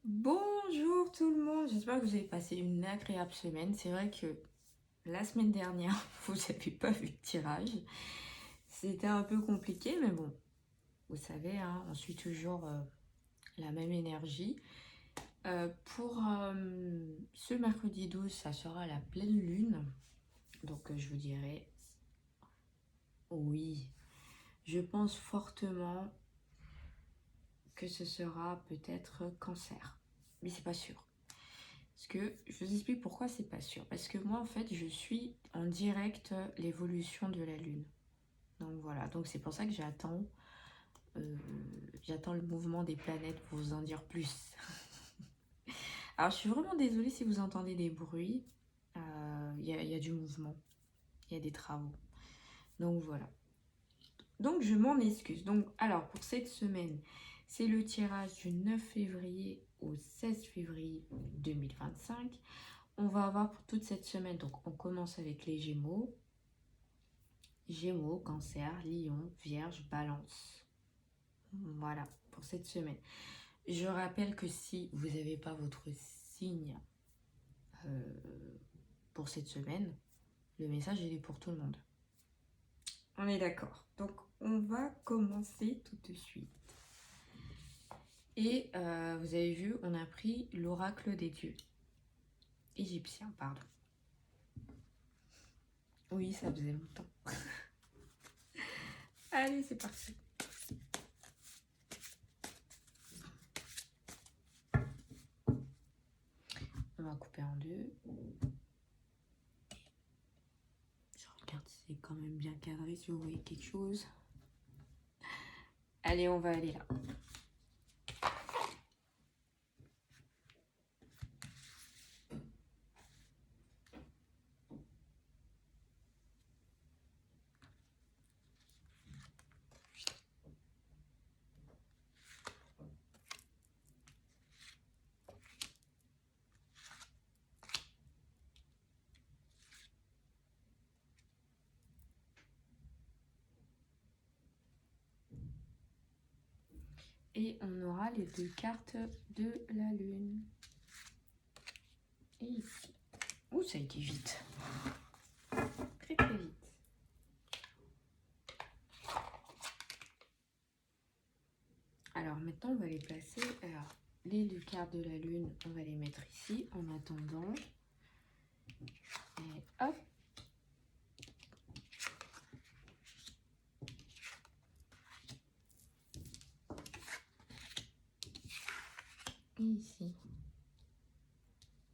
Bonjour tout le monde, j'espère que vous avez passé une agréable semaine. C'est vrai que la semaine dernière, vous n'avez pas vu de tirage. C'était un peu compliqué, mais bon, vous savez, hein, on suit toujours la même énergie. Pour ce mercredi 12, ça sera la pleine lune. Donc je vous dirais, oui, je pense fortement que ce sera peut-être cancer. Mais c'est pas sûr. Parce que je vous explique pourquoi c'est pas sûr. Parce que moi, en fait, je suis en direct l'évolution de la Lune. Donc voilà, donc c'est pour ça que j'attends le mouvement des planètes pour vous en dire plus. Alors, je suis vraiment désolée si vous entendez des bruits. Il y a du mouvement, il y a des travaux. Donc voilà. Donc je m'en excuse. Donc, alors, pour cette semaine, c'est le tirage du 9 février au 16 février 2025. On va avoir pour toute cette semaine, donc on commence avec les Gémeaux. Gémeaux, Cancer, Lion, Vierge, Balance. Voilà, pour cette semaine. Je rappelle que si vous n'avez pas votre signe euh, pour cette semaine, le message il est pour tout le monde. On est d'accord. Donc on va commencer tout de suite. Et vous avez vu, on a pris l'oracle des dieux. Égyptien, pardon. Oui, ça faisait longtemps. Allez, c'est parti. On va couper en deux. Je regarde si c'est quand même bien cadré, si vous voyez quelque chose. Allez, on va aller là. Et on aura les deux cartes de la lune. Et ici. Ouh, ça a été vite. Très très vite. Alors maintenant, on va les placer. Alors, les deux cartes de la lune, on va les mettre ici en attendant. Et hop. Et ici.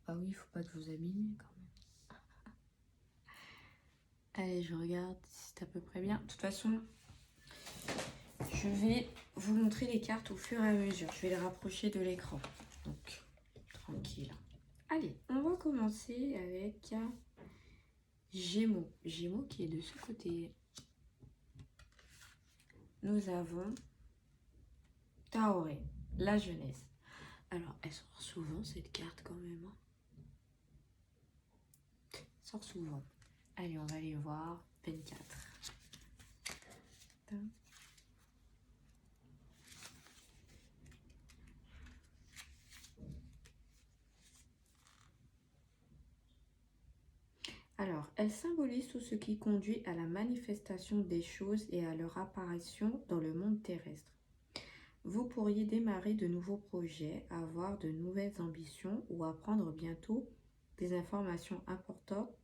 Ah oui, il faut pas que vous abîmez quand même. Allez, je regarde si c'est à peu près bien. De toute façon, je vais vous montrer les cartes au fur et à mesure. Je vais les rapprocher de l'écran. Donc, tranquille. Allez, on va commencer avec Gémeaux. Gémeaux qui est de ce côté. Nous avons Taoré, la jeunesse. Alors, elle sort souvent cette carte quand même. Hein. Elle sort souvent. Allez, on va aller voir 24. Alors, elle symbolise tout ce qui conduit à la manifestation des choses et à leur apparition dans le monde terrestre. Vous pourriez démarrer de nouveaux projets, avoir de nouvelles ambitions ou apprendre bientôt des informations importantes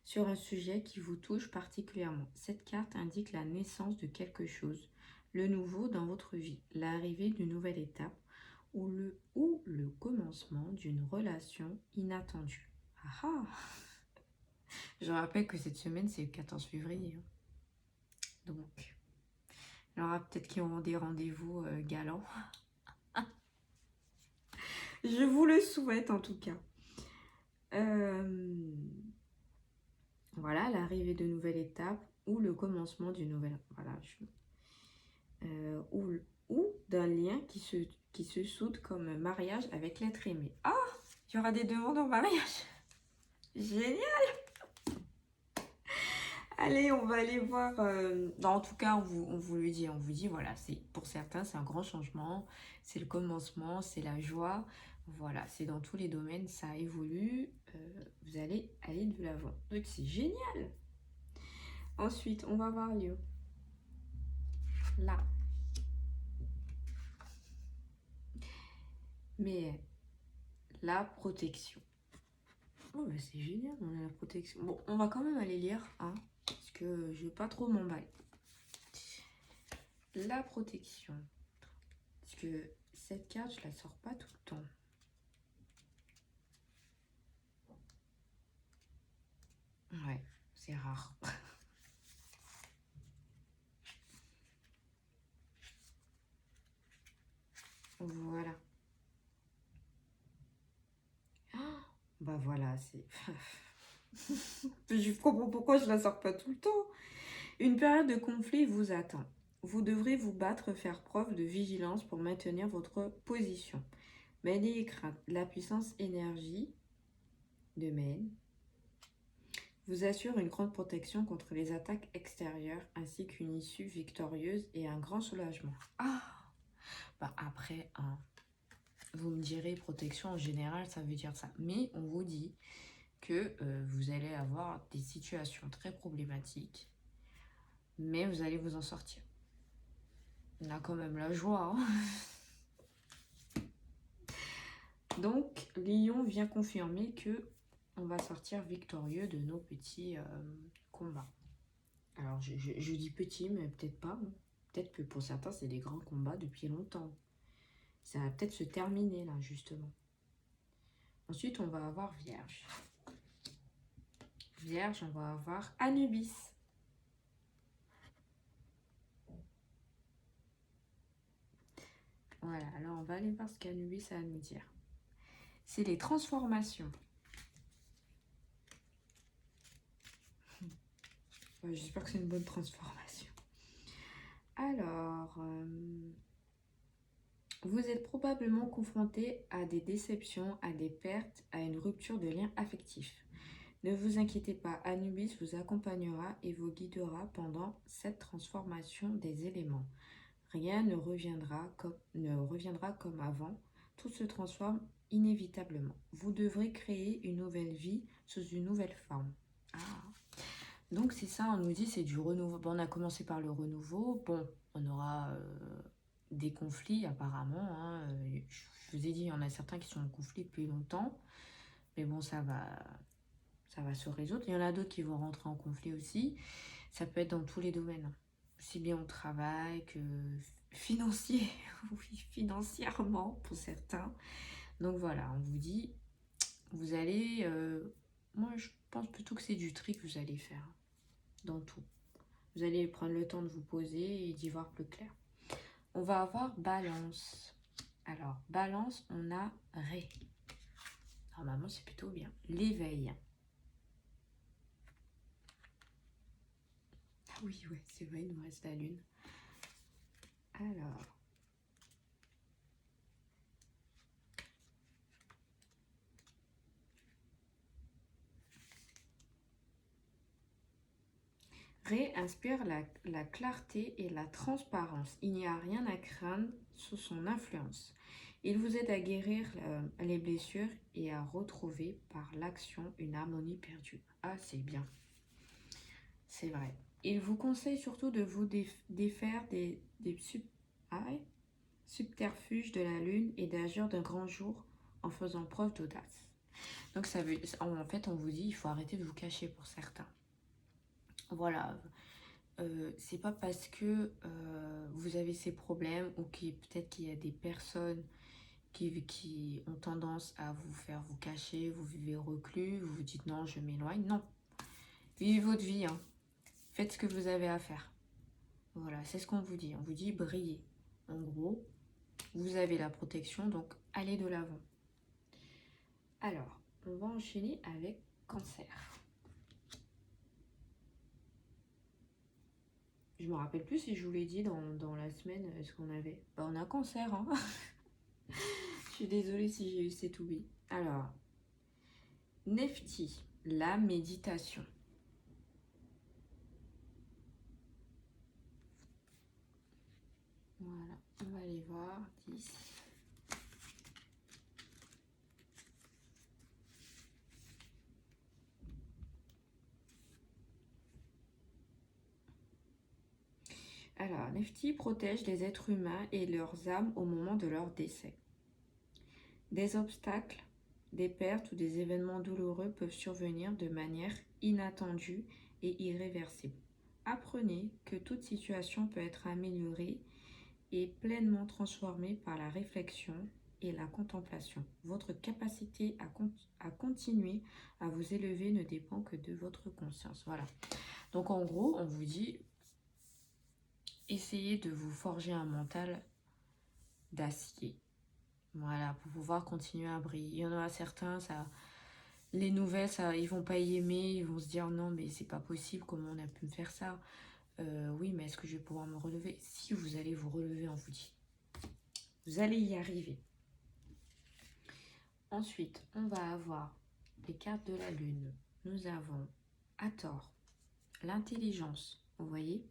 sur un sujet qui vous touche particulièrement. Cette carte indique la naissance de quelque chose, le nouveau dans votre vie, l'arrivée d'une nouvelle étape ou le commencement d'une relation inattendue. Ah ah! Je rappelle que cette semaine, c'est le 14 février. Donc, il y aura peut-être qui auront des rendez-vous galants. Je vous le souhaite en tout cas. Voilà, l'arrivée de nouvelles étapes ou le commencement d'une nouvelle... Voilà, ou d'un lien qui se soude comme mariage avec l'être aimé. Ah, il y aura des demandes en mariage. Génial. Allez, on va aller voir. Non, en tout cas, on vous le dit. On vous dit, voilà, pour certains, c'est un grand changement. C'est le commencement, c'est la joie. Voilà, c'est dans tous les domaines, ça évolue. Vous allez aller de l'avant. Donc, c'est génial. Ensuite, on va voir Léo. Là. Mais la protection. Oh, bah, c'est génial, on a la protection. Bon, on va quand même aller lire, hein, parce que je vais pas trop m'emballer. La protection. Parce que cette carte, je la sors pas tout le temps. Ouais, c'est rare. Voilà. Bah voilà, c'est... Je comprends pourquoi je la sors pas tout le temps. Une période de conflit vous attend. Vous devrez vous battre, faire preuve de vigilance pour maintenir votre position. Mais n'ayez crainte, la puissance énergie de Maine vous assure une grande protection contre les attaques extérieures ainsi qu'une issue victorieuse et un grand soulagement. Ah, bah après, hein, vous me direz protection en général, ça veut dire ça. Mais on vous dit que vous allez avoir des situations très problématiques, mais vous allez vous en sortir. On a quand même la joie. Hein. Donc, Lion vient confirmer que on va sortir victorieux de nos petits combats. Alors, je dis petits, mais peut-être pas. Hein. Peut-être que pour certains, c'est des grands combats depuis longtemps. Ça va peut-être se terminer là, justement. Ensuite, on va avoir Vierge. Vierge, on va avoir Anubis. Voilà, alors on va aller voir ce qu'Anubis a à nous dire. C'est les transformations. J'espère que c'est une bonne transformation. Alors, vous êtes probablement confronté à des déceptions, à des pertes, à une rupture de lien affectif. Ne vous inquiétez pas, Anubis vous accompagnera et vous guidera pendant cette transformation des éléments. Rien ne reviendra comme avant, tout se transforme inévitablement. Vous devrez créer une nouvelle vie sous une nouvelle forme. Ah. Donc c'est ça, on nous dit c'est du renouveau. Bon, on a commencé par le renouveau. Bon, on aura des conflits apparemment. Hein. Je vous ai dit, il y en a certains qui sont en conflit depuis longtemps. Mais bon, ça va se résoudre. Il y en a d'autres qui vont rentrer en conflit aussi. Ça peut être dans tous les domaines. Aussi bien au travail que financier. Oui, financièrement pour certains. Donc voilà, on vous dit, vous allez... moi, je pense plutôt que c'est du tri que vous allez faire dans tout. Vous allez prendre le temps de vous poser et d'y voir plus clair. On va avoir Balance. Alors, Balance, on a Ré. Normalement, c'est plutôt bien. L'éveil. Ah oui, ouais, c'est vrai, il nous reste la Lune. Alors... Ré inspire la clarté et la transparence. Il n'y a rien à craindre sous son influence. Il vous aide à guérir les blessures et à retrouver par l'action une harmonie perdue. Ah, c'est bien. C'est vrai. Il vous conseille surtout de vous défaire des subterfuges de la lune et d'agir d'un grand jour en faisant preuve d'audace. Donc en fait, on vous dit il faut arrêter de vous cacher pour certains. Voilà. C'est pas parce que vous avez ces problèmes ou peut-être qu'il y a des personnes qui ont tendance à vous faire vous cacher, vous vivez reclus, vous vous dites non, je m'éloigne. Non, vivez votre vie, hein. Faites ce que vous avez à faire. Voilà, c'est ce qu'on vous dit. On vous dit brillez. En gros, vous avez la protection, donc allez de l'avant. Alors, on va enchaîner avec Cancer. Je me rappelle plus si je vous l'ai dit dans la semaine ce qu'on avait. Bah, on a Cancer, hein. Je suis désolée si j'ai eu cet oubli. Alors, Nefti, la méditation. On va aller voir. 10. Alors, Nefti protège les êtres humains et leurs âmes au moment de leur décès. Des obstacles, des pertes ou des événements douloureux peuvent survenir de manière inattendue et irréversible. Apprenez que toute situation peut être améliorée et pleinement transformée par la réflexion et la contemplation. Votre capacité à continuer à vous élever ne dépend que de votre conscience. Voilà. Donc en gros, on vous dit, essayez de vous forger un mental d'acier. Voilà, pour pouvoir continuer à briller. Il y en a certains, les nouvelles, ils vont pas y aimer, ils vont se dire non, mais c'est pas possible, comment on a pu me faire ça? Oui, mais est-ce que je vais pouvoir me relever? Si vous allez vous relever, on vous dit. Vous allez y arriver. Ensuite, on va avoir les cartes de la lune. Nous avons Hathor, l'intelligence. Vous voyez?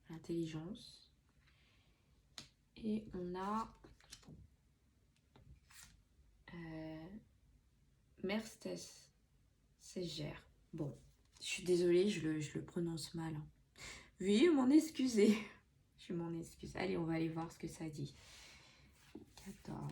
L'intelligence. Et on a Merstès, Ségère. Bon, je suis désolée, je le prononce mal. Hein. Veuillez m'en excuser. Je m'en excuse. Allez, on va aller voir ce que ça dit. 14.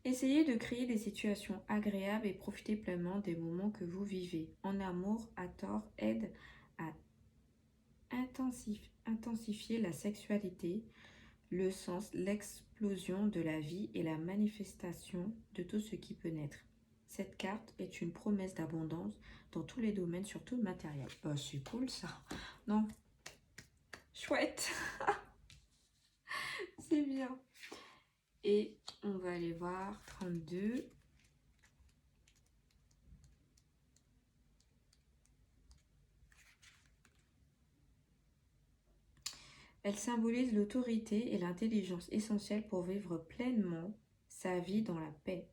Essayez de créer des situations agréables et profitez pleinement des moments que vous vivez. En amour, Hathor aide à intensifier la sexualité, le sens, l'explosion de la vie et la manifestation de tout ce qui peut naître. Cette carte est une promesse d'abondance dans tous les domaines, surtout le matériel. Bah, c'est cool ça. Non. Chouette. C'est bien. Et on va aller voir 32. Elle symbolise l'autorité et l'intelligence essentielles pour vivre pleinement sa vie dans la paix.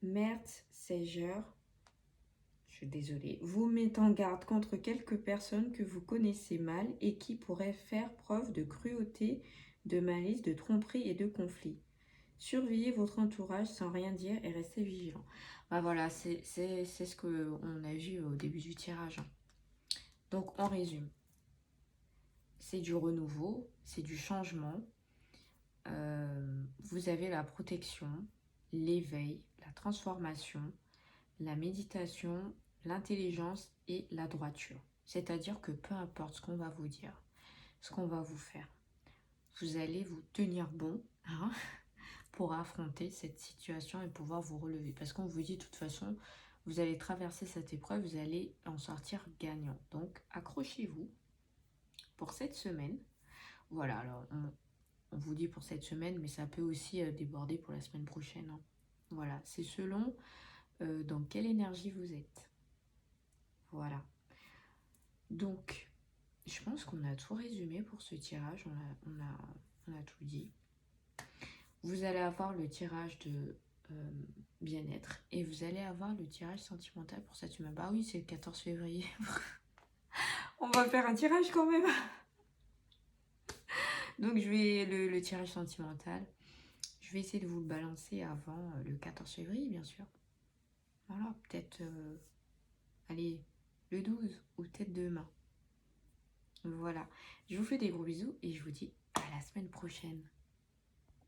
Mertz Seiger, je suis désolée, vous met en garde contre quelques personnes que vous connaissez mal et qui pourraient faire preuve de cruauté, de malice, de tromperie et de conflit. Surveillez votre entourage sans rien dire et restez vigilant. Bah voilà, c'est ce qu'on a vu au début du tirage. Donc on résume. C'est du renouveau, c'est du changement. Vous avez la protection, l'éveil, la transformation, la méditation, l'intelligence et la droiture. C'est-à-dire que peu importe ce qu'on va vous dire, ce qu'on va vous faire, vous allez vous tenir bon hein, pour affronter cette situation et pouvoir vous relever. Parce qu'on vous dit de toute façon, vous allez traverser cette épreuve, vous allez en sortir gagnant. Donc accrochez-vous pour cette semaine. Voilà, alors on vous dit pour cette semaine, mais ça peut aussi déborder pour la semaine prochaine. Hein. Voilà, c'est selon dans quelle énergie vous êtes. Voilà. Donc, je pense qu'on a tout résumé pour ce tirage. On a tout dit. Vous allez avoir le tirage de bien-être et vous allez avoir le tirage sentimental pour cette semaine. Bah oui, c'est le 14 février. On va faire un tirage quand même. Donc, je vais le tirage sentimental. Je vais essayer de vous le balancer avant le 14 février, bien sûr. Voilà, peut-être, allez, le 12 ou peut-être demain. Voilà, je vous fais des gros bisous et je vous dis à la semaine prochaine.